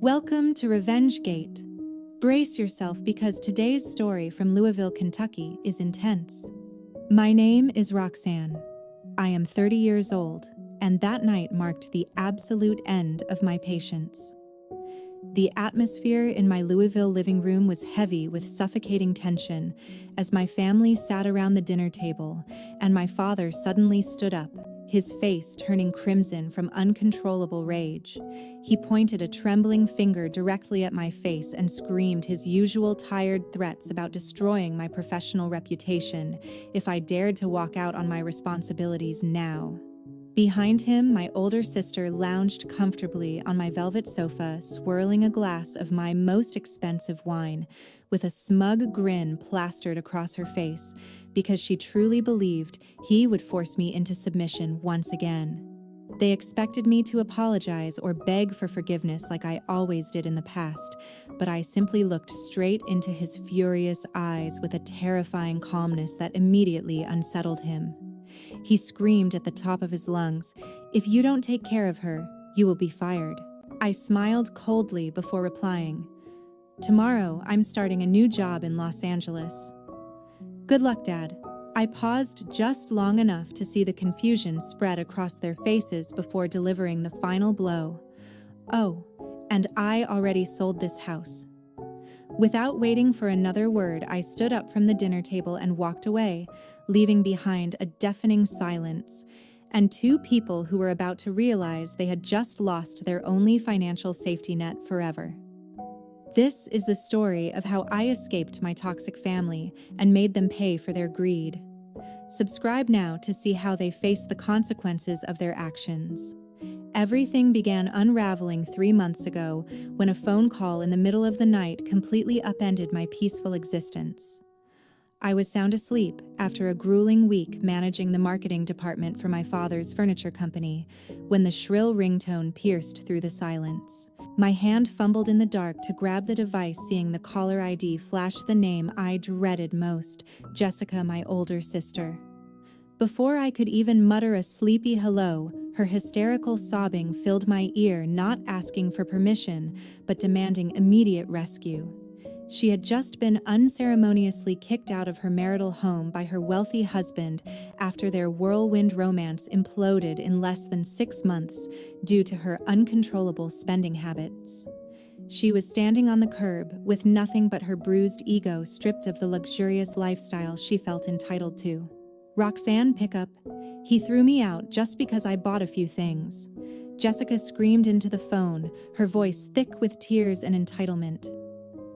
Welcome to Revenge Gate. Brace yourself because today's story from Louisville, Kentucky is intense. My name is Roxanne. I am 30 years old, and that night marked the absolute end of my patience. The atmosphere in my Louisville living room was heavy with suffocating tension as my family sat around the dinner table and my father suddenly stood up, his face turning crimson from uncontrollable rage. He pointed a trembling finger directly at my face and screamed his usual tired threats about destroying my professional reputation if I dared to walk out on my responsibilities now. Behind him, my older sister lounged comfortably on my velvet sofa, swirling a glass of my most expensive wine, with a smug grin plastered across her face, because she truly believed he would force me into submission once again. They expected me to apologize or beg for forgiveness like I always did in the past, but I simply looked straight into his furious eyes with a terrifying calmness that immediately unsettled him. He screamed at the top of his lungs, "If you don't take care of her, you will be fired." I smiled coldly before replying, "Tomorrow, I'm starting a new job in Los Angeles." "Good luck, Dad." I paused just long enough to see the confusion spread across their faces before delivering the final blow. "Oh, and I already sold this house." Without waiting for another word, I stood up from the dinner table and walked away, leaving behind a deafening silence, and two people who were about to realize they had just lost their only financial safety net forever. This is the story of how I escaped my toxic family and made them pay for their greed. Subscribe now to see how they face the consequences of their actions. Everything began unraveling 3 months ago when a phone call in the middle of the night completely upended my peaceful existence. I was sound asleep after a grueling week managing the marketing department for my father's furniture company when the shrill ringtone pierced through the silence. My hand fumbled in the dark to grab the device, seeing the caller ID flash the name I dreaded most, Jessica, my older sister. Before I could even mutter a sleepy hello, her hysterical sobbing filled my ear, not asking for permission, but demanding immediate rescue. She had just been unceremoniously kicked out of her marital home by her wealthy husband after their whirlwind romance imploded in less than 6 months due to her uncontrollable spending habits. She was standing on the curb with nothing but her bruised ego, stripped of the luxurious lifestyle she felt entitled to. "Roxanne, pick up. He threw me out just because I bought a few things." Jessica screamed into the phone, her voice thick with tears and entitlement.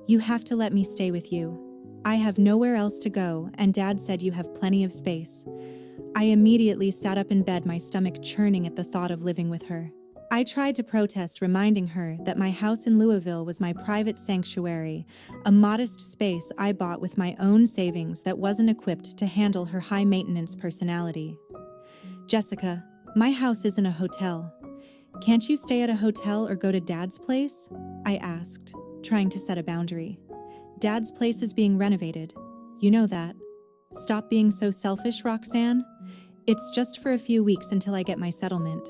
"You have to let me stay with you. I have nowhere else to go, and Dad said you have plenty of space." I immediately sat up in bed, my stomach churning at the thought of living with her. I tried to protest, reminding her that my house in Louisville was my private sanctuary, a modest space I bought with my own savings that wasn't equipped to handle her high-maintenance personality. "Jessica, my house isn't a hotel. Can't you stay at a hotel or go to Dad's place?" I asked, trying to set a boundary. "Dad's place is being renovated. You know that. Stop being so selfish, Roxanne. It's just for a few weeks until I get my settlement."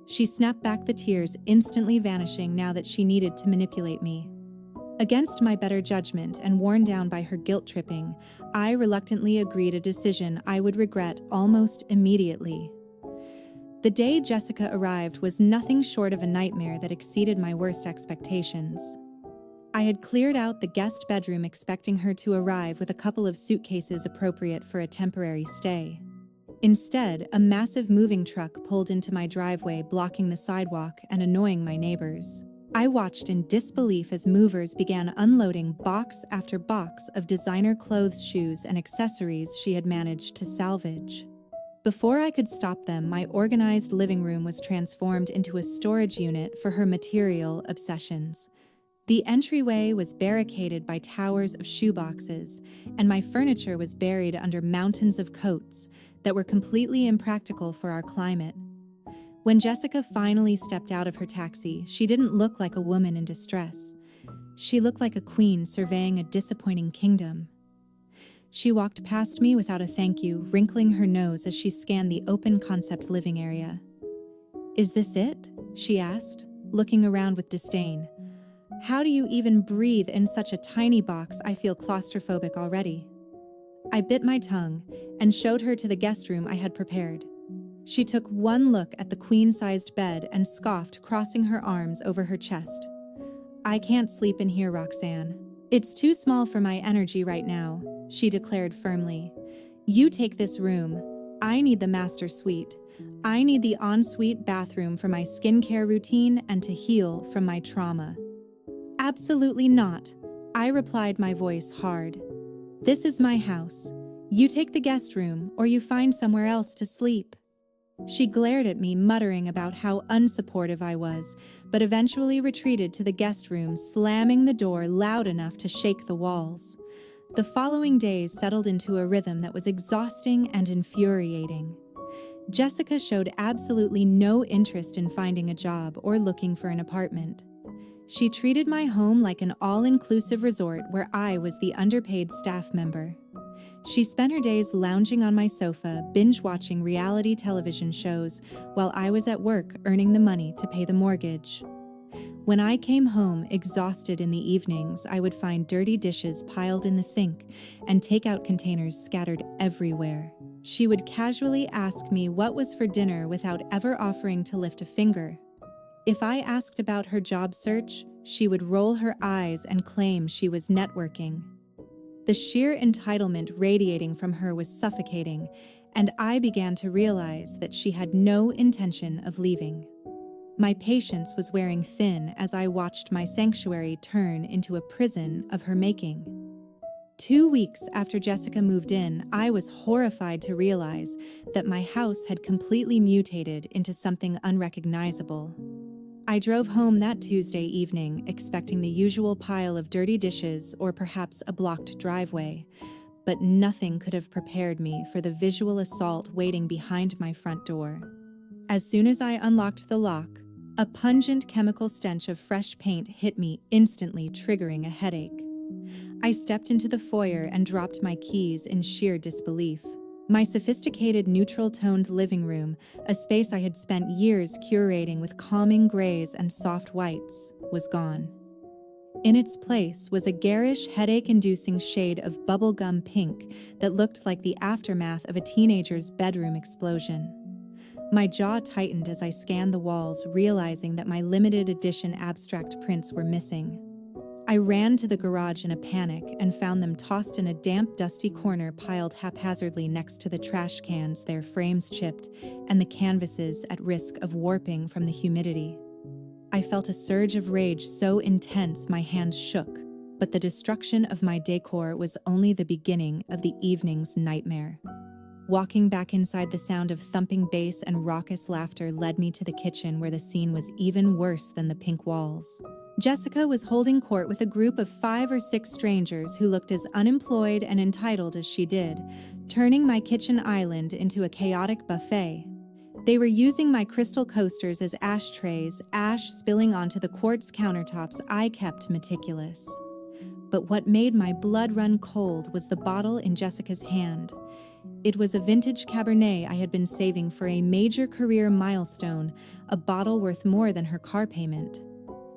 She snapped back, the tears instantly vanishing now that she needed to manipulate me. Against my better judgment and worn down by her guilt-tripping, I reluctantly agreed, a decision I would regret almost immediately. The day Jessica arrived was nothing short of a nightmare that exceeded my worst expectations. I had cleared out the guest bedroom expecting her to arrive with a couple of suitcases appropriate for a temporary stay. Instead, a massive moving truck pulled into my driveway, blocking the sidewalk and annoying my neighbors. I watched in disbelief as movers began unloading box after box of designer clothes, shoes, and accessories she had managed to salvage. Before I could stop them, my organized living room was transformed into a storage unit for her material obsessions. The entryway was barricaded by towers of shoeboxes, and my furniture was buried under mountains of coats that were completely impractical for our climate. When Jessica finally stepped out of her taxi, she didn't look like a woman in distress. She looked like a queen surveying a disappointing kingdom. She walked past me without a thank you, wrinkling her nose as she scanned the open-concept living area. "Is this it?" she asked, looking around with disdain. How do you even breathe in such a tiny box? I feel claustrophobic already." I bit my tongue and showed her to the guest room I had prepared. She took one look at the queen-sized bed and scoffed, crossing her arms over her chest. "I can't sleep in here, Roxanne. It's too small for my energy right now," she declared firmly. "You take this room. I need the master suite. I need the ensuite bathroom for my skincare routine and to heal from my trauma." "Absolutely not," I replied, my voice hard. "This is my house. You take the guest room or you find somewhere else to sleep." She glared at me, muttering about how unsupportive I was, but eventually retreated to the guest room, slamming the door loud enough to shake the walls. The following days settled into a rhythm that was exhausting and infuriating. Jessica showed absolutely no interest in finding a job or looking for an apartment. She treated my home like an all-inclusive resort where I was the underpaid staff member. She spent her days lounging on my sofa, binge-watching reality television shows, while I was at work earning the money to pay the mortgage. When I came home exhausted in the evenings, I would find dirty dishes piled in the sink and takeout containers scattered everywhere. She would casually ask me what was for dinner without ever offering to lift a finger. If I asked about her job search, she would roll her eyes and claim she was networking. The sheer entitlement radiating from her was suffocating, and I began to realize that she had no intention of leaving. My patience was wearing thin as I watched my sanctuary turn into a prison of her making. 2 weeks after Jessica moved in, I was horrified to realize that my house had completely mutated into something unrecognizable. I drove home that Tuesday evening, expecting the usual pile of dirty dishes or perhaps a blocked driveway, but nothing could have prepared me for the visual assault waiting behind my front door. As soon as I unlocked the lock, a pungent chemical stench of fresh paint hit me, instantly triggering a headache. I stepped into the foyer and dropped my keys in sheer disbelief. My sophisticated neutral-toned living room, a space I had spent years curating with calming grays and soft whites, was gone. In its place was a garish, headache-inducing shade of bubblegum pink that looked like the aftermath of a teenager's bedroom explosion. My jaw tightened as I scanned the walls, realizing that my limited edition abstract prints were missing. I ran to the garage in a panic and found them tossed in a damp, dusty corner piled haphazardly next to the trash cans, their frames chipped, and the canvases at risk of warping from the humidity. I felt a surge of rage so intense my hands shook, but the destruction of my decor was only the beginning of the evening's nightmare. Walking back inside, the sound of thumping bass and raucous laughter led me to the kitchen, where the scene was even worse than the pink walls. Jessica was holding court with a group of 5 or 6 strangers who looked as unemployed and entitled as she did, turning my kitchen island into a chaotic buffet. They were using my crystal coasters as ashtrays, ash spilling onto the quartz countertops I kept meticulous. But what made my blood run cold was the bottle in Jessica's hand. It was a vintage Cabernet I had been saving for a major career milestone, a bottle worth more than her car payment.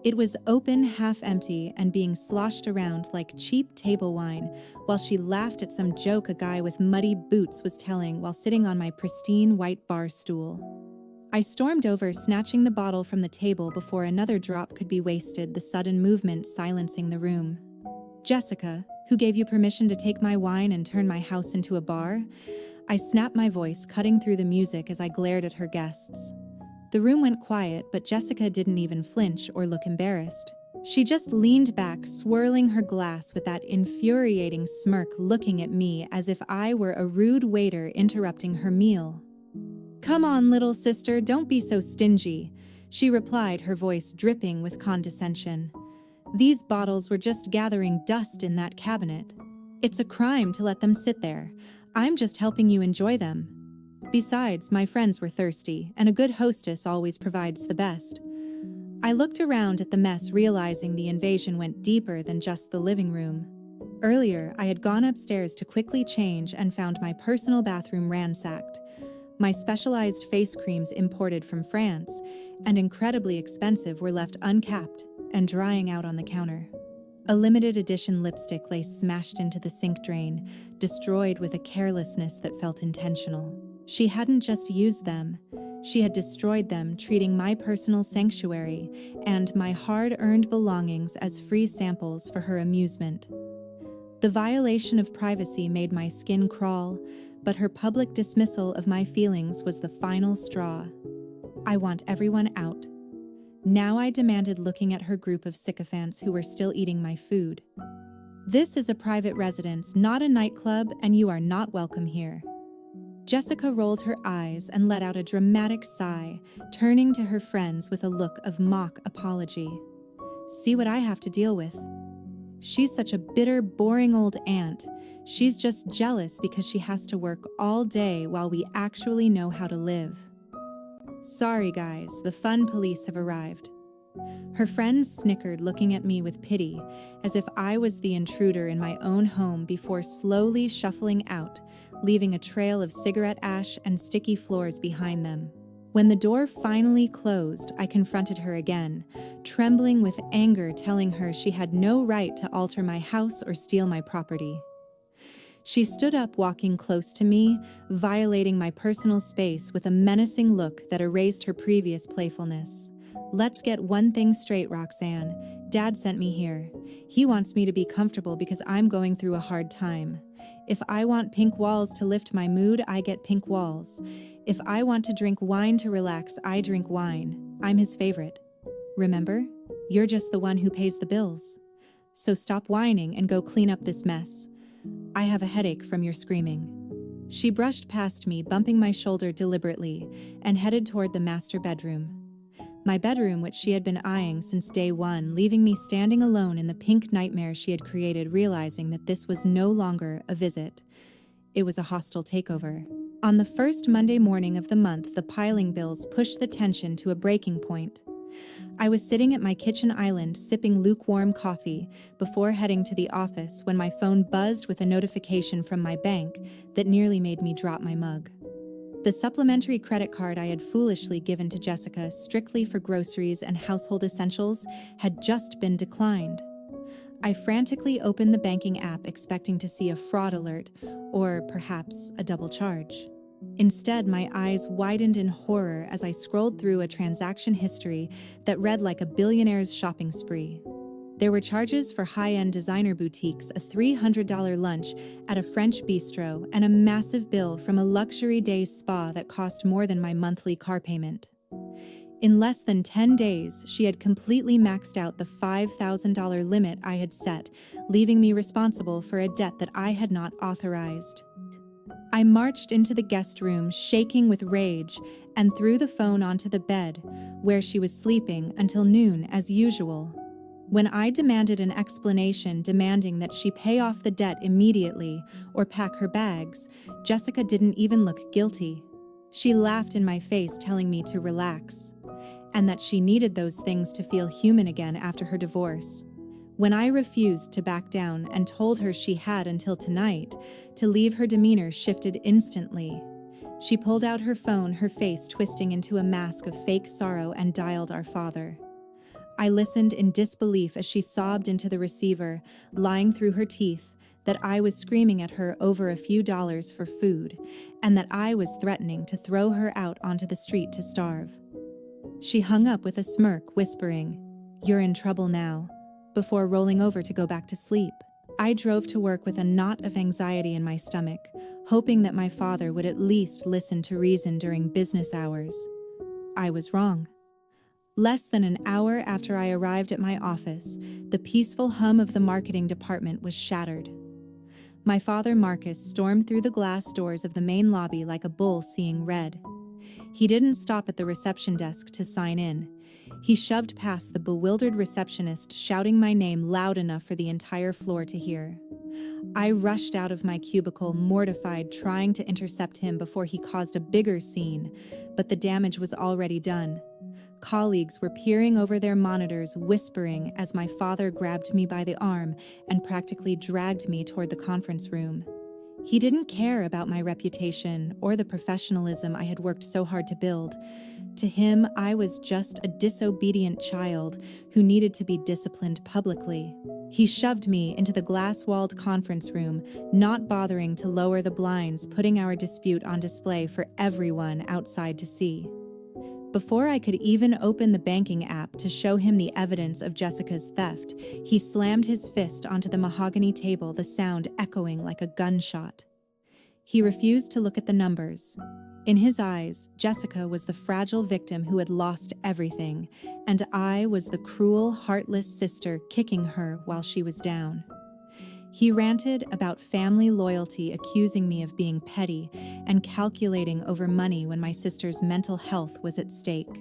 It was open, half empty, and being sloshed around like cheap table wine, while she laughed at some joke a guy with muddy boots was telling while sitting on my pristine white bar stool. I stormed over, snatching the bottle from the table before another drop could be wasted, the sudden movement silencing the room. "Jessica, who gave you permission to take my wine and turn my house into a bar?" I snapped, my voice cutting through the music as I glared at her guests. The room went quiet, but Jessica didn't even flinch or look embarrassed. She just leaned back, swirling her glass with that infuriating smirk, looking at me as if I were a rude waiter interrupting her meal. "Come on, little sister, don't be so stingy," she replied, her voice dripping with condescension. "These bottles were just gathering dust in that cabinet. It's a crime to let them sit there. I'm just helping you enjoy them. Besides, my friends were thirsty, and a good hostess always provides the best." I looked around at the mess, realizing the invasion went deeper than just the living room. Earlier, I had gone upstairs to quickly change and found my personal bathroom ransacked. My specialized face creams, imported from France and incredibly expensive, were left uncapped. and drying out on the counter. A limited edition lipstick lay smashed into the sink drain, destroyed with a carelessness that felt intentional. She hadn't just used them, she had destroyed them, treating my personal sanctuary and my hard-earned belongings as free samples for her amusement. The violation of privacy made my skin crawl, but her public dismissal of my feelings was the final straw. I want everyone out. Now I demanded, looking at her group of sycophants who were still eating my food. This is a private residence, not a nightclub, and you are not welcome here. Jessica rolled her eyes and let out a dramatic sigh, turning to her friends with a look of mock apology. See what I have to deal with? She's such a bitter, boring old aunt. She's just jealous because she has to work all day while we actually know how to live. Sorry guys, the fun police have arrived. Her friends snickered, looking at me with pity, as if I was the intruder in my own home, before slowly shuffling out, leaving a trail of cigarette ash and sticky floors behind them. When the door finally closed, I confronted her again, trembling with anger, telling her she had no right to alter my house or steal my property. She stood up, walking close to me, violating my personal space with a menacing look that erased her previous playfulness. Let's get one thing straight, Roxanne. Dad sent me here. He wants me to be comfortable because I'm going through a hard time. If I want pink walls to lift my mood, I get pink walls. If I want to drink wine to relax, I drink wine. I'm his favorite. Remember? You're just the one who pays the bills. So stop whining and go clean up this mess. I have a headache from your screaming. She brushed past me, bumping my shoulder deliberately, and headed toward the master bedroom. My bedroom, which she had been eyeing since day one, leaving me standing alone in the pink nightmare she had created, realizing that this was no longer a visit. It was a hostile takeover. On the first Monday morning of the month, the piling bills pushed the tension to a breaking point. I was sitting at my kitchen island, sipping lukewarm coffee before heading to the office, when my phone buzzed with a notification from my bank that nearly made me drop my mug. The supplementary credit card I had foolishly given to Jessica strictly for groceries and household essentials had just been declined. I frantically opened the banking app, expecting to see a fraud alert or perhaps a double charge. Instead, my eyes widened in horror as I scrolled through a transaction history that read like a billionaire's shopping spree. There were charges for high-end designer boutiques, a $300 lunch at a French bistro, and a massive bill from a luxury day spa that cost more than my monthly car payment. In less than 10 days, she had completely maxed out the $5,000 limit I had set, leaving me responsible for a debt that I had not authorized. I marched into the guest room, shaking with rage, and threw the phone onto the bed, where she was sleeping until noon as usual. When I demanded an explanation, demanding that she pay off the debt immediately or pack her bags, Jessica didn't even look guilty. She laughed in my face, telling me to relax, and that she needed those things to feel human again after her divorce. When I refused to back down and told her she had until tonight to leave, her demeanor shifted instantly. She pulled out her phone, her face twisting into a mask of fake sorrow, and dialed our father. I listened in disbelief as she sobbed into the receiver, lying through her teeth, that I was screaming at her over a few dollars for food, and that I was threatening to throw her out onto the street to starve. She hung up with a smirk, whispering, "You're in trouble now," before rolling over to go back to sleep. I drove to work with a knot of anxiety in my stomach, hoping that my father would at least listen to reason during business hours. I was wrong. Less than an hour after I arrived at my office, the peaceful hum of the marketing department was shattered. My father, Marcus, stormed through the glass doors of the main lobby like a bull seeing red. He didn't stop at the reception desk to sign in. He shoved past the bewildered receptionist, shouting my name loud enough for the entire floor to hear. I rushed out of my cubicle, mortified, trying to intercept him before he caused a bigger scene, but the damage was already done. Colleagues were peering over their monitors, whispering as my father grabbed me by the arm and practically dragged me toward the conference room. He didn't care about my reputation or the professionalism I had worked so hard to build. To him, I was just a disobedient child who needed to be disciplined publicly. He shoved me into the glass-walled conference room, not bothering to lower the blinds, putting our dispute on display for everyone outside to see. Before I could even open the banking app to show him the evidence of Jessica's theft, he slammed his fist onto the mahogany table, the sound echoing like a gunshot. He refused to look at the numbers. In his eyes, Jessica was the fragile victim who had lost everything, and I was the cruel, heartless sister kicking her while she was down. He ranted about family loyalty, accusing me of being petty and calculating over money when my sister's mental health was at stake.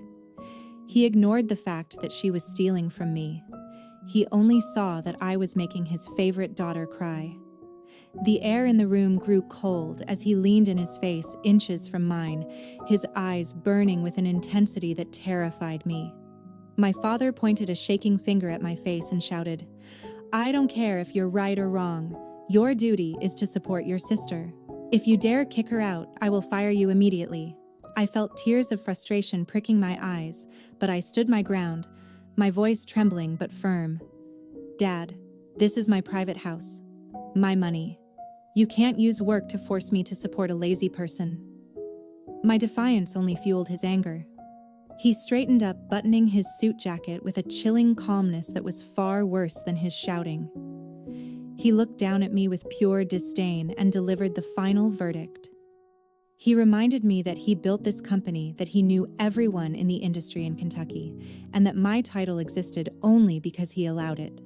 He ignored the fact that she was stealing from me. He only saw that I was making his favorite daughter cry. The air in the room grew cold as he leaned in his face inches from mine, his eyes burning with an intensity that terrified me. My father pointed a shaking finger at my face and shouted, "I don't care if you're right or wrong. Your duty is to support your sister. If you dare kick her out, I will fire you immediately." I felt tears of frustration pricking my eyes, but I stood my ground, my voice trembling but firm. "Dad, this is my private house. My money. You can't use work to force me to support a lazy person." My defiance only fueled his anger. He straightened up, buttoning his suit jacket with a chilling calmness that was far worse than his shouting. He looked down at me with pure disdain and delivered the final verdict. He reminded me that he built this company, that he knew everyone in the industry in Kentucky, and that my title existed only because he allowed it.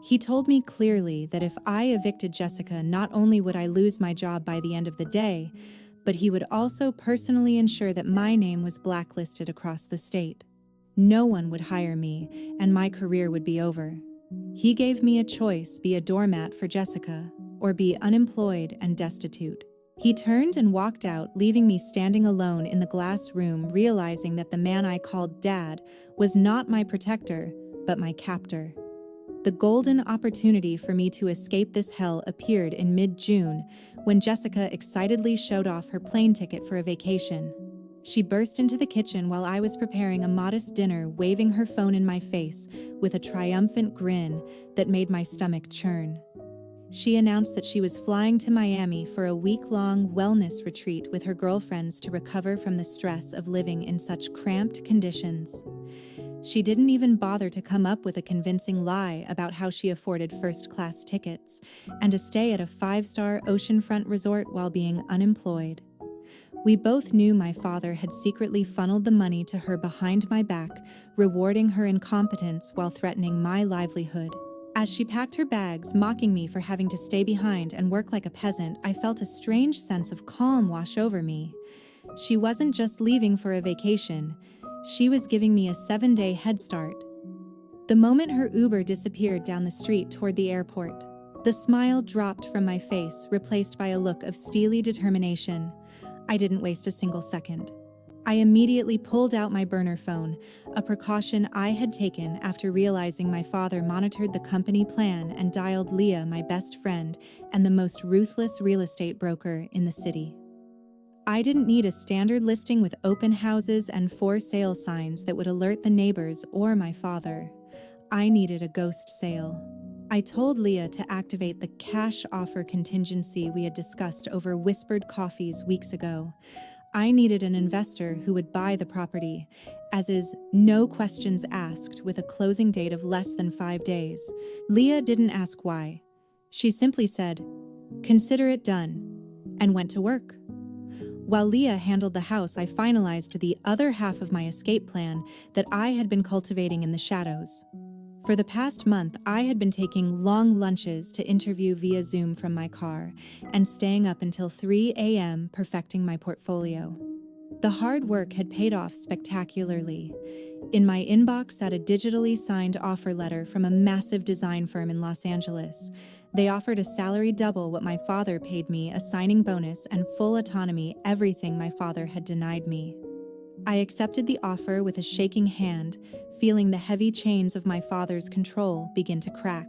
He told me clearly that if I evicted Jessica, not only would I lose my job by the end of the day, but he would also personally ensure that my name was blacklisted across the state. No one would hire me, and my career would be over. He gave me a choice: be a doormat for Jessica, or be unemployed and destitute. He turned and walked out, leaving me standing alone in the glass room, realizing that the man I called Dad was not my protector, but my captor. The golden opportunity for me to escape this hell appeared in mid-June, when Jessica excitedly showed off her plane ticket for a vacation. She burst into the kitchen while I was preparing a modest dinner, waving her phone in my face with a triumphant grin that made my stomach churn. She announced that she was flying to Miami for a week-long wellness retreat with her girlfriends to recover from the stress of living in such cramped conditions. She didn't even bother to come up with a convincing lie about how she afforded first-class tickets and a stay at a 5-star oceanfront resort while being unemployed. We both knew my father had secretly funneled the money to her behind my back, rewarding her incompetence while threatening my livelihood. As she packed her bags, mocking me for having to stay behind and work like a peasant, I felt a strange sense of calm wash over me. She wasn't just leaving for a vacation. She was giving me a 7-day head start. The moment her Uber disappeared down the street toward the airport, the smile dropped from my face, replaced by a look of steely determination. I didn't waste a single second. I immediately pulled out my burner phone, a precaution I had taken after realizing my father monitored the company plan, and dialed Leah, my best friend and the most ruthless real estate broker in the city. I didn't need a standard listing with open houses and for sale signs that would alert the neighbors or my father. I needed a ghost sale. I told Leah to activate the cash offer contingency we had discussed over whispered coffees weeks ago. I needed an investor who would buy the property, as is no questions asked, with a closing date of less than 5 days. Leah didn't ask why. She simply said, "Consider it done," and went to work. While Leah handled the house, I finalized the other half of my escape plan that I had been cultivating in the shadows. For the past month, I had been taking long lunches to interview via Zoom from my car and staying up until 3 a.m. perfecting my portfolio. The hard work had paid off spectacularly. In my inbox sat a digitally signed offer letter from a massive design firm in Los Angeles. They offered a salary double what my father paid me, a signing bonus, and full autonomy, everything my father had denied me. I accepted the offer with a shaking hand, feeling the heavy chains of my father's control begin to crack.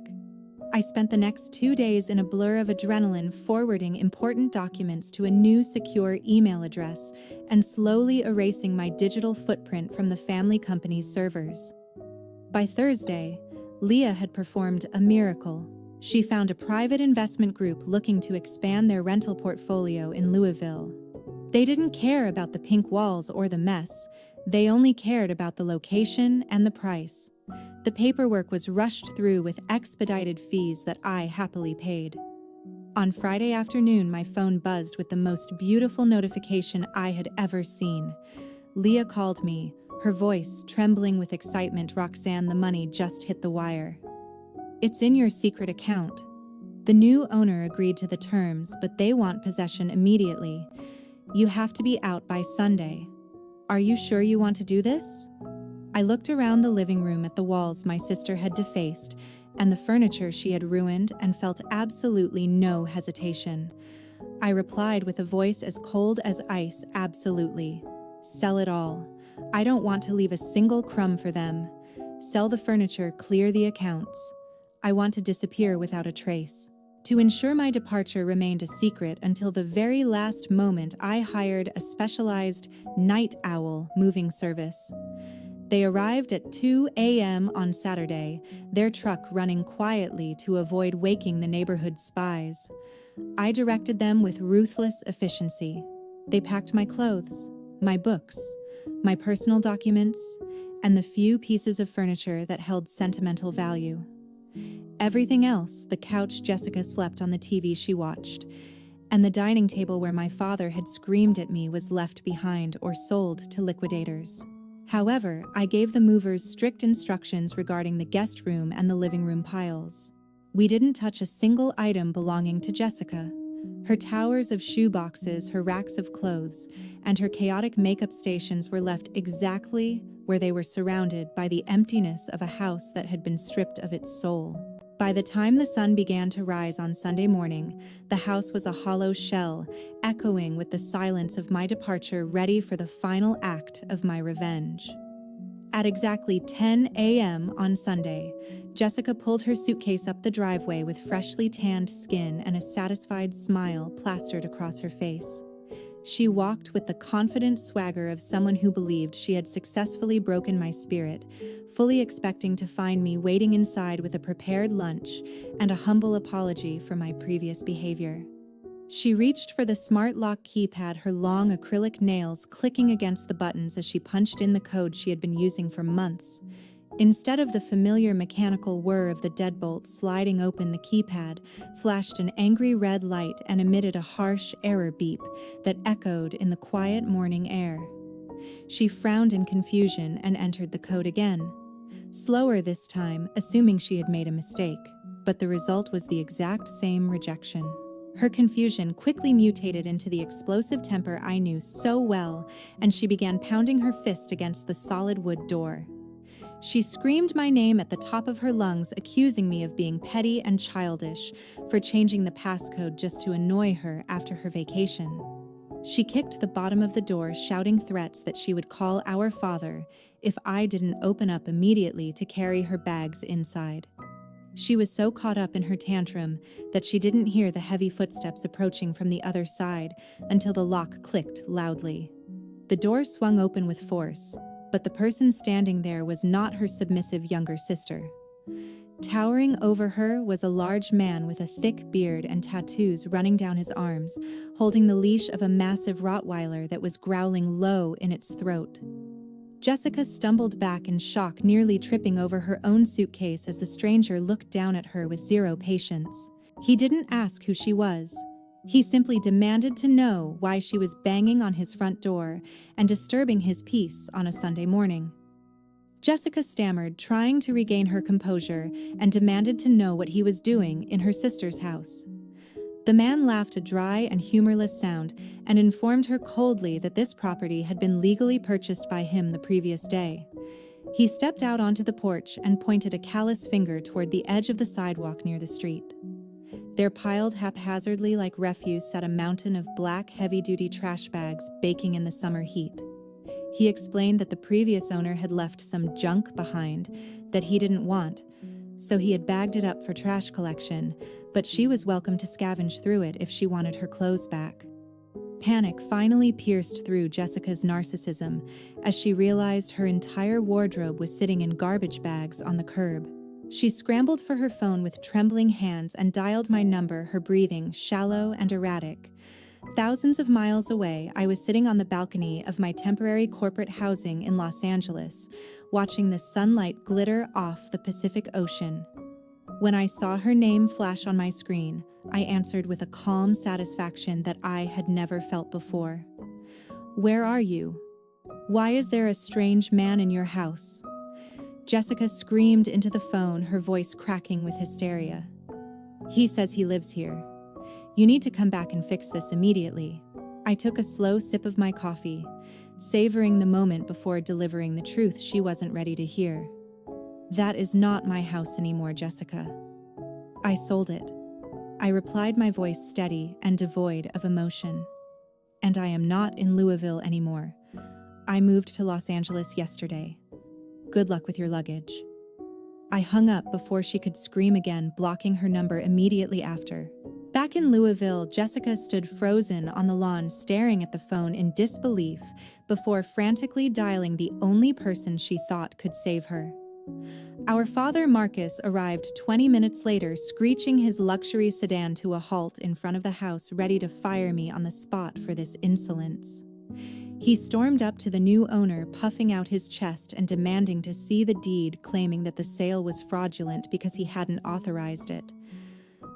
I spent the next 2 days in a blur of adrenaline forwarding important documents to a new secure email address and slowly erasing my digital footprint from the family company's servers. By Thursday, Leah had performed a miracle. She found a private investment group looking to expand their rental portfolio in Louisville. They didn't care about the pink walls or the mess. They only cared about the location and the price. The paperwork was rushed through with expedited fees that I happily paid. On Friday afternoon, my phone buzzed with the most beautiful notification I had ever seen. Leah called me, her voice trembling with excitement. "Roxanne, the money just hit the wire. It's in your secret account." The new owner agreed to the terms, but they want possession immediately. "You have to be out by Sunday. Are you sure you want to do this?" I looked around the living room at the walls my sister had defaced and the furniture she had ruined and felt absolutely no hesitation. I replied with a voice as cold as ice, "Absolutely. Sell it all. I don't want to leave a single crumb for them. Sell the furniture, clear the accounts. I want to disappear without a trace." To ensure my departure remained a secret until the very last moment, I hired a specialized night owl moving service. They arrived at 2 a.m. on Saturday, their truck running quietly to avoid waking the neighborhood spies. I directed them with ruthless efficiency. They packed my clothes, my books, my personal documents, and the few pieces of furniture that held sentimental value. Everything else, the couch Jessica slept on, the TV she watched, and the dining table where my father had screamed at me, was left behind or sold to liquidators. However, I gave the movers strict instructions regarding the guest room and the living room piles. We didn't touch a single item belonging to Jessica. Her towers of shoe boxes, her racks of clothes, and her chaotic makeup stations were left exactly where they were, surrounded by the emptiness of a house that had been stripped of its soul. By the time the sun began to rise on Sunday morning, the house was a hollow shell, echoing with the silence of my departure, ready for the final act of my revenge. At exactly 10 a.m. on Sunday, Jessica pulled her suitcase up the driveway with freshly tanned skin and a satisfied smile plastered across her face. She walked with the confident swagger of someone who believed she had successfully broken my spirit, fully expecting to find me waiting inside with a prepared lunch and a humble apology for my previous behavior. She reached for the smart lock keypad, her long acrylic nails clicking against the buttons as she punched in the code she had been using for months. Instead of the familiar mechanical whir of the deadbolt sliding open, the keypad flashed an angry red light and emitted a harsh error beep that echoed in the quiet morning air. She frowned in confusion and entered the code again. Slower this time, assuming she had made a mistake, but the result was the exact same rejection. Her confusion quickly mutated into the explosive temper I knew so well, and she began pounding her fist against the solid wood door. She screamed my name at the top of her lungs, accusing me of being petty and childish for changing the passcode just to annoy her after her vacation. She kicked the bottom of the door, shouting threats that she would call our father if I didn't open up immediately to carry her bags inside. She was so caught up in her tantrum that she didn't hear the heavy footsteps approaching from the other side until the lock clicked loudly. The door swung open with force, but the person standing there was not her submissive younger sister. Towering over her was a large man with a thick beard and tattoos running down his arms, holding the leash of a massive Rottweiler that was growling low in its throat. Jessica stumbled back in shock, nearly tripping over her own suitcase as the stranger looked down at her with zero patience. He didn't ask who she was. He simply demanded to know why she was banging on his front door and disturbing his peace on a Sunday morning. Jessica stammered, trying to regain her composure, and demanded to know what he was doing in her sister's house. The man laughed a dry and humorless sound and informed her coldly that this property had been legally purchased by him the previous day. He stepped out onto the porch and pointed a callous finger toward the edge of the sidewalk near the street. There, piled haphazardly like refuse, sat a mountain of black, heavy-duty trash bags baking in the summer heat. He explained that the previous owner had left some junk behind that he didn't want, so he had bagged it up for trash collection, but she was welcome to scavenge through it if she wanted her clothes back. Panic finally pierced through Jessica's narcissism as she realized her entire wardrobe was sitting in garbage bags on the curb. She scrambled for her phone with trembling hands and dialed my number, her breathing shallow and erratic. Thousands of miles away, I was sitting on the balcony of my temporary corporate housing in Los Angeles, watching the sunlight glitter off the Pacific Ocean. When I saw her name flash on my screen, I answered with a calm satisfaction that I had never felt before. "Where are you? Why is there a strange man in your house?" Jessica screamed into the phone, her voice cracking with hysteria. "He says he lives here. You need to come back and fix this immediately." I took a slow sip of my coffee, savoring the moment before delivering the truth she wasn't ready to hear. "That is not my house anymore, Jessica. I sold it." I replied, my voice steady and devoid of emotion. "And I am not in Louisville anymore. I moved to Los Angeles yesterday. Good luck with your luggage." I hung up before she could scream again, blocking her number immediately after. Back in Louisville, Jessica stood frozen on the lawn, staring at the phone in disbelief before frantically dialing the only person she thought could save her. Our father, Marcus, arrived 20 minutes later, screeching his luxury sedan to a halt in front of the house, ready to fire me on the spot for this insolence. He stormed up to the new owner, puffing out his chest and demanding to see the deed, claiming that the sale was fraudulent because he hadn't authorized it.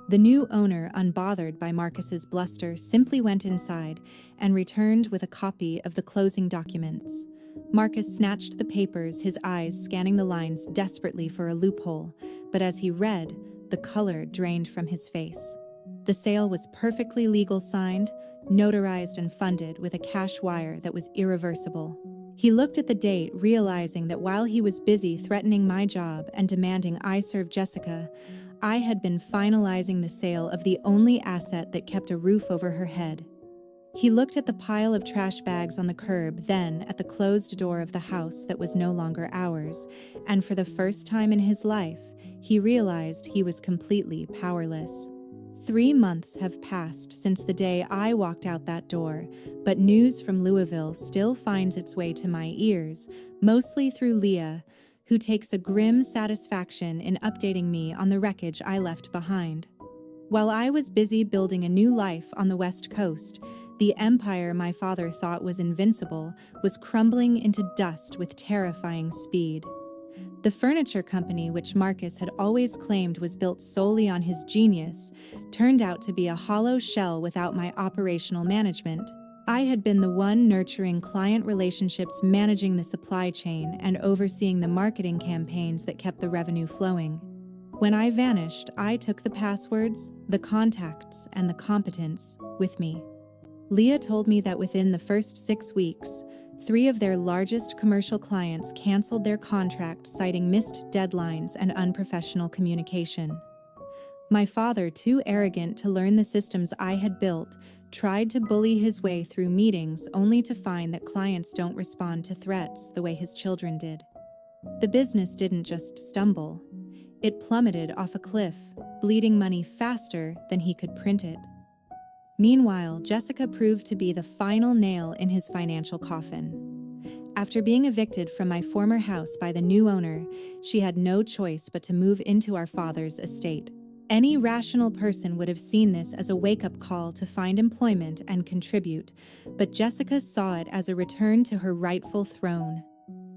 The new owner, unbothered by Marcus's bluster, simply went inside and returned with a copy of the closing documents. Marcus snatched the papers, his eyes scanning the lines desperately for a loophole, but as he read, the color drained from his face. The sale was perfectly legal, signed, notarized, and funded with a cash wire that was irreversible. He looked at the date, realizing that while he was busy threatening my job and demanding I serve Jessica, I had been finalizing the sale of the only asset that kept a roof over her head. He looked at the pile of trash bags on the curb, then at the closed door of the house that was no longer ours, and for the first time in his life, he realized he was completely powerless. 3 months have passed since the day I walked out that door, but news from Louisville still finds its way to my ears, mostly through Leah, who takes a grim satisfaction in updating me on the wreckage I left behind. While I was busy building a new life on the West Coast, the empire my father thought was invincible was crumbling into dust with terrifying speed. The furniture company, which Marcus had always claimed was built solely on his genius, turned out to be a hollow shell without my operational management. I had been the one nurturing client relationships, managing the supply chain, and overseeing the marketing campaigns that kept the revenue flowing. When I vanished, I took the passwords, the contacts, and the competence with me. Leah told me that within the first 6 weeks, 3 of their largest commercial clients canceled their contract, citing missed deadlines and unprofessional communication. My father, too arrogant to learn the systems I had built, tried to bully his way through meetings, only to find that clients don't respond to threats the way his children did. The business didn't just stumble. It plummeted off a cliff, bleeding money faster than he could print it. Meanwhile, Jessica proved to be the final nail in his financial coffin. After being evicted from my former house by the new owner, she had no choice but to move into our father's estate. Any rational person would have seen this as a wake-up call to find employment and contribute, but Jessica saw it as a return to her rightful throne.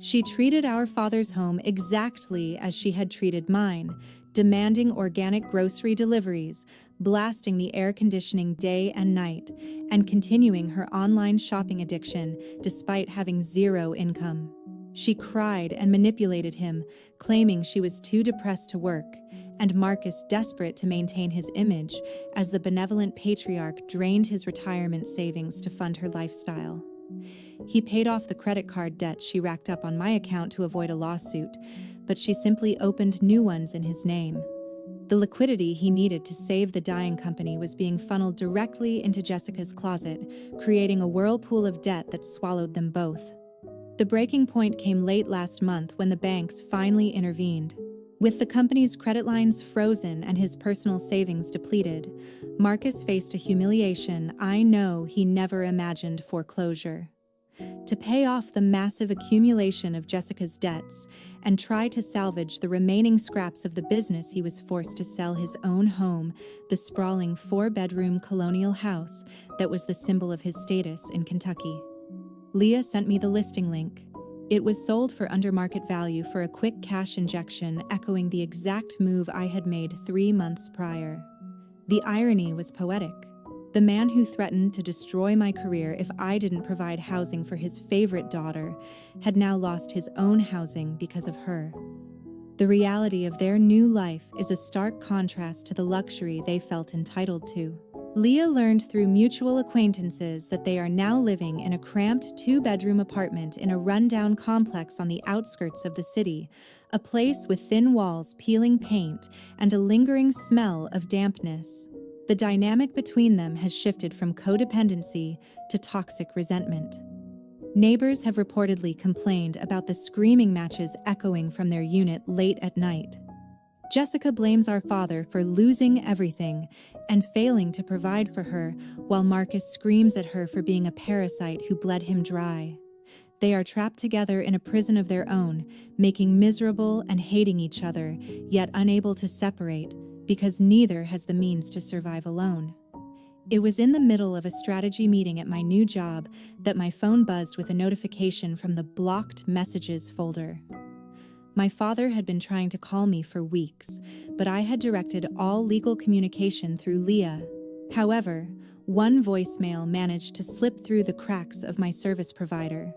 She treated our father's home exactly as she had treated mine, demanding organic grocery deliveries, blasting the air conditioning day and night, and continuing her online shopping addiction despite having zero income. She cried and manipulated him, claiming she was too depressed to work, and Marcus, desperate to maintain his image as the benevolent patriarch, drained his retirement savings to fund her lifestyle. He paid off the credit card debt she racked up on my account to avoid a lawsuit, but she simply opened new ones in his name. The liquidity he needed to save the dying company was being funneled directly into Jessica's closet, creating a whirlpool of debt that swallowed them both. The breaking point came late last month when the banks finally intervened. With the company's credit lines frozen and his personal savings depleted, Marcus faced a humiliation I know he never imagined: foreclosure. To pay off the massive accumulation of Jessica's debts and try to salvage the remaining scraps of the business, he was forced to sell his own home, the sprawling 4-bedroom colonial house that was the symbol of his status in Kentucky. Leah sent me the listing link. It was sold for under market value for a quick cash injection, echoing the exact move I had made 3 months prior. The irony was poetic. The man who threatened to destroy my career if I didn't provide housing for his favorite daughter had now lost his own housing because of her. The reality of their new life is a stark contrast to the luxury they felt entitled to. Leah learned through mutual acquaintances that they are now living in a cramped 2-bedroom apartment in a rundown complex on the outskirts of the city, a place with thin walls, peeling paint, and a lingering smell of dampness. The dynamic between them has shifted from codependency to toxic resentment. Neighbors have reportedly complained about the screaming matches echoing from their unit late at night. Jessica blames our father for losing everything and failing to provide for her, while Marcus screams at her for being a parasite who bled him dry. They are trapped together in a prison of their own, making miserable and hating each other, yet unable to separate because neither has the means to survive alone. It was in the middle of a strategy meeting at my new job that my phone buzzed with a notification from the blocked messages folder. My father had been trying to call me for weeks, but I had directed all legal communication through Leah. However, one voicemail managed to slip through the cracks of my service provider.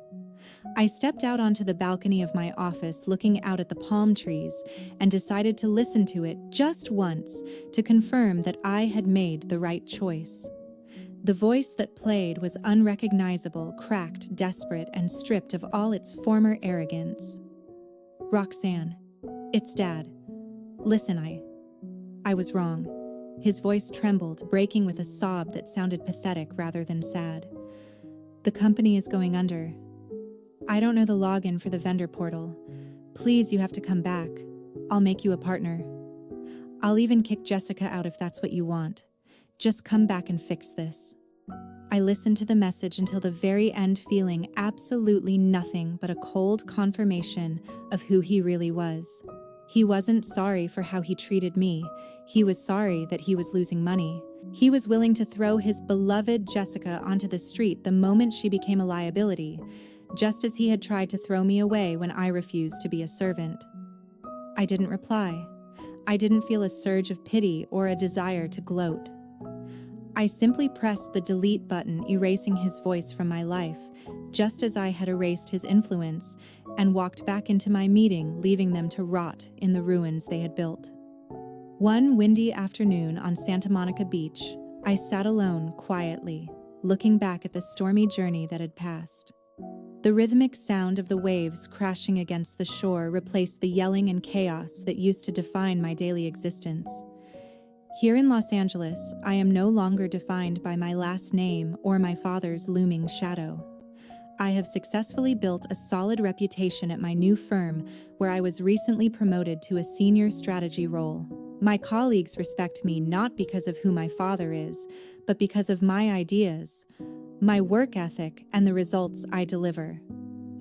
I stepped out onto the balcony of my office, looking out at the palm trees, and decided to listen to it just once to confirm that I had made the right choice. The voice that played was unrecognizable, cracked, desperate, and stripped of all its former arrogance. "Roxanne, it's Dad. Listen, I was wrong." His voice trembled, breaking with a sob that sounded pathetic rather than sad. "The company is going under. I don't know the login for the vendor portal. Please, you have to come back. I'll make you a partner. I'll even kick Jessica out if that's what you want. Just come back and fix this." I listened to the message until the very end, feeling absolutely nothing but a cold confirmation of who he really was. He wasn't sorry for how he treated me. He was sorry that he was losing money. He was willing to throw his beloved Jessica onto the street the moment she became a liability, just as he had tried to throw me away when I refused to be a servant. I didn't reply. I didn't feel a surge of pity or a desire to gloat. I simply pressed the delete button, erasing his voice from my life, just as I had erased his influence, and walked back into my meeting, leaving them to rot in the ruins they had built. One windy afternoon on Santa Monica Beach, I sat alone quietly, looking back at the stormy journey that had passed. The rhythmic sound of the waves crashing against the shore replaced the yelling and chaos that used to define my daily existence. Here in Los Angeles, I am no longer defined by my last name or my father's looming shadow. I have successfully built a solid reputation at my new firm, where I was recently promoted to a senior strategy role. My colleagues respect me not because of who my father is, but because of my ideas, my work ethic, and the results I deliver.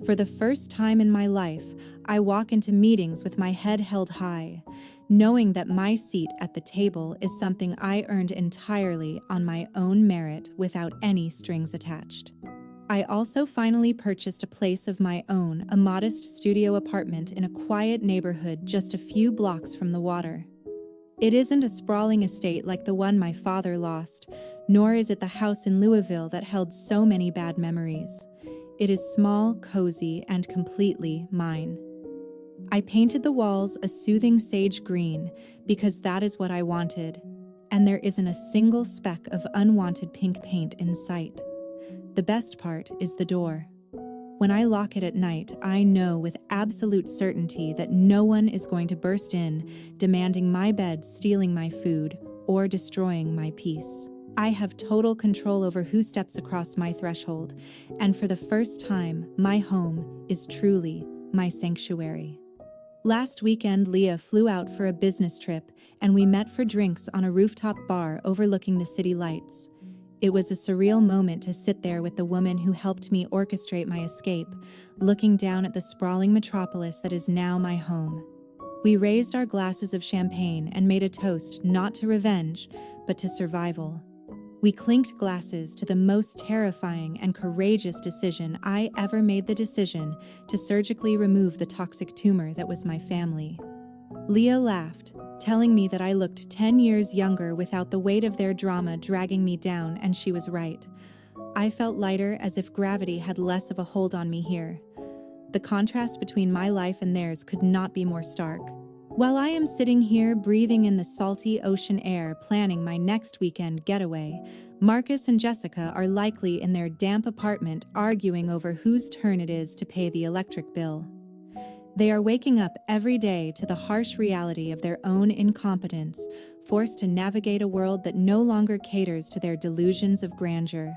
For the first time in my life, I walk into meetings with my head held high, knowing that my seat at the table is something I earned entirely on my own merit without any strings attached. I also finally purchased a place of my own, a modest studio apartment in a quiet neighborhood just a few blocks from the water. It isn't a sprawling estate like the one my father lost, nor is it the house in Louisville that held so many bad memories. It is small, cozy, and completely mine. I painted the walls a soothing sage green because that is what I wanted, and there isn't a single speck of unwanted pink paint in sight. The best part is the door. When I lock it at night, I know with absolute certainty that no one is going to burst in, demanding my bed, stealing my food, or destroying my peace. I have total control over who steps across my threshold, and for the first time, my home is truly my sanctuary. Last weekend, Leah flew out for a business trip, and we met for drinks on a rooftop bar overlooking the city lights. It was a surreal moment to sit there with the woman who helped me orchestrate my escape, looking down at the sprawling metropolis that is now my home. We raised our glasses of champagne and made a toast not to revenge, but to survival. We clinked glasses to the most terrifying and courageous decision I ever made, the decision to surgically remove the toxic tumor that was my family. Leah laughed, telling me that I looked 10 years younger without the weight of their drama dragging me down, and she was right. I felt lighter, as if gravity had less of a hold on me here. The contrast between my life and theirs could not be more stark. While I am sitting here breathing in the salty ocean air, planning my next weekend getaway, Marcus and Jessica are likely in their damp apartment arguing over whose turn it is to pay the electric bill. They are waking up every day to the harsh reality of their own incompetence, forced to navigate a world that no longer caters to their delusions of grandeur.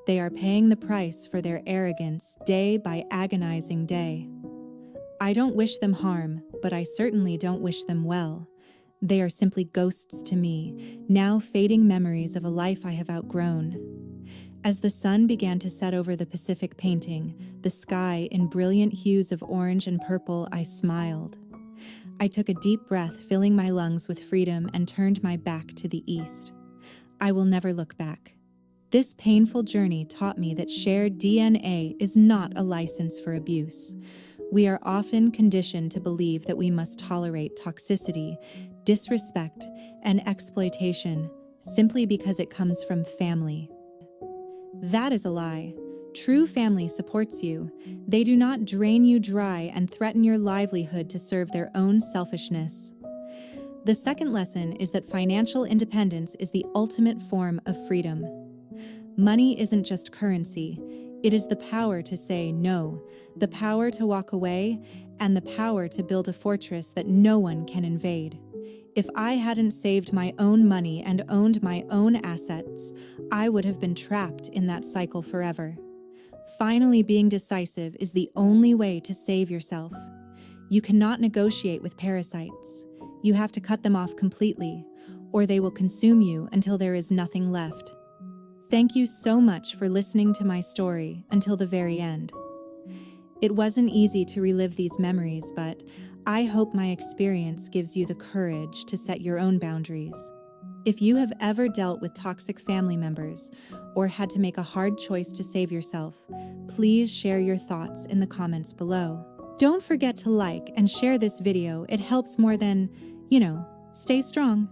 They are paying the price for their arrogance day by agonizing day. I don't wish them harm, but I certainly don't wish them well. They are simply ghosts to me, now fading memories of a life I have outgrown. As the sun began to set over the Pacific, painting the sky in brilliant hues of orange and purple, I smiled. I took a deep breath, filling my lungs with freedom, and turned my back to the east. I will never look back. This painful journey taught me that shared DNA is not a license for abuse. We are often conditioned to believe that we must tolerate toxicity, disrespect, and exploitation simply because it comes from family. That is a lie. True family supports you. They do not drain you dry and threaten your livelihood to serve their own selfishness. The second lesson is that financial independence is the ultimate form of freedom. Money isn't just currency. It is the power to say no, the power to walk away, and the power to build a fortress that no one can invade. If I hadn't saved my own money and owned my own assets, I would have been trapped in that cycle forever. Finally, being decisive is the only way to save yourself. You cannot negotiate with parasites. You have to cut them off completely, or they will consume you until there is nothing left. Thank you so much for listening to my story until the very end. It wasn't easy to relive these memories, but I hope my experience gives you the courage to set your own boundaries. If you have ever dealt with toxic family members or had to make a hard choice to save yourself, please share your thoughts in the comments below. Don't forget to like and share this video. It helps more than, stay strong.